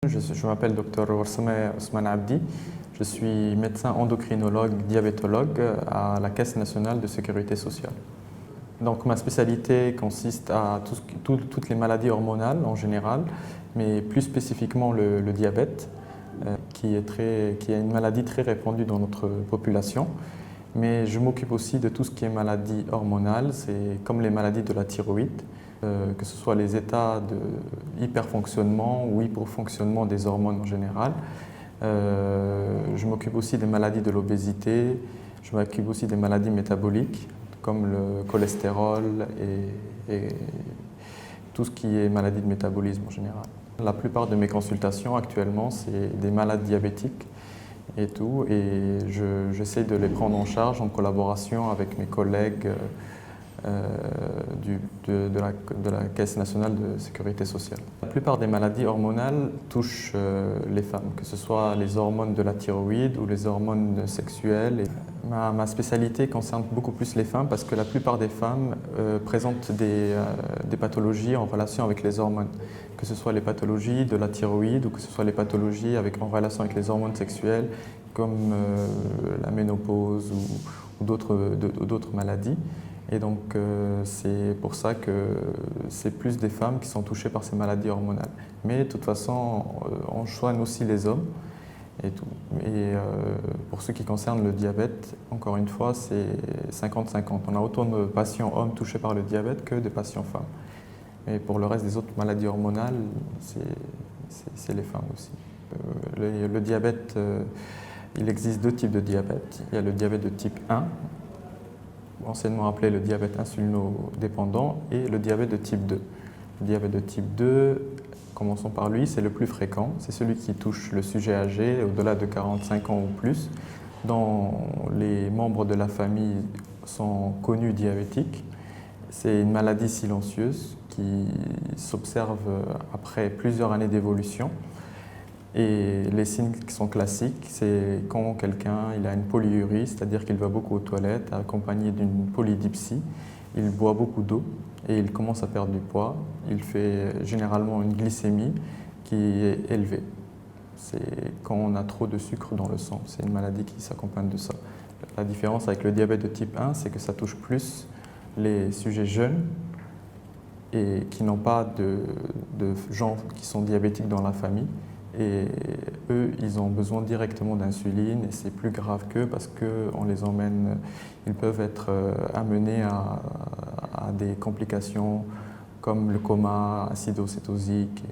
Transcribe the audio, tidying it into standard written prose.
Je m'appelle Dr Warsame Ousmane Abdi. Je suis médecin endocrinologue diabétologue à la Caisse nationale de sécurité sociale. Donc, ma spécialité consiste à toutes les maladies hormonales en général, mais plus spécifiquement le diabète, qui est une maladie très répandue dans notre population. Mais je m'occupe aussi de tout ce qui est maladie hormonale, c'est comme les maladies de la thyroïde, que ce soit les états de hyperfonctionnement ou hypofonctionnement des hormones en général. Je m'occupe aussi des maladies de l'obésité, je m'occupe aussi des maladies métaboliques, comme le cholestérol et tout ce qui est maladie de métabolisme en général. La plupart de mes consultations actuellement, c'est des malades diabétiques et tout, et j'essaie de les prendre en charge en collaboration avec mes collègues de la Caisse nationale de sécurité sociale. La plupart des maladies hormonales touchent les femmes, que ce soit les hormones de la thyroïde ou les hormones sexuelles. Ma spécialité concerne beaucoup plus les femmes parce que la plupart des femmes présentent des pathologies en relation avec les hormones, que ce soit les pathologies de la thyroïde ou que ce soit les pathologies en relation avec les hormones sexuelles comme la ménopause ou d'autres maladies. Et donc, c'est pour ça que c'est plus des femmes qui sont touchées par ces maladies hormonales. Mais de toute façon, on soigne aussi les hommes et tout. Et pour ce qui concerne le diabète, encore une fois, c'est 50-50. On a autant de patients hommes touchés par le diabète que de patients femmes. Et pour le reste des autres maladies hormonales, c'est les femmes aussi. Le diabète, il existe deux types de diabète. Il y a le diabète de type 1, anciennement appelé le diabète insulinodépendant, et le diabète de type 2. Le diabète de type 2, commençons par lui, c'est le plus fréquent. C'est celui qui touche le sujet âgé au-delà de 45 ans ou plus, dont les membres de la famille sont connus diabétiques. C'est une maladie silencieuse qui s'observe après plusieurs années d'évolution. Et les signes qui sont classiques, c'est quand quelqu'un a une polyurie, c'est-à-dire qu'il va beaucoup aux toilettes, accompagné d'une polydipsie, il boit beaucoup d'eau et il commence à perdre du poids. Il fait généralement une glycémie qui est élevée. C'est quand on a trop de sucre dans le sang, c'est une maladie qui s'accompagne de ça. La différence avec le diabète de type 1, c'est que ça touche plus les sujets jeunes et qui n'ont pas de gens qui sont diabétiques dans la famille. Et eux, ils ont besoin directement d'insuline et c'est plus grave qu'eux parce qu'on les emmène, ils peuvent être amenés à des complications comme le coma acidocétosique.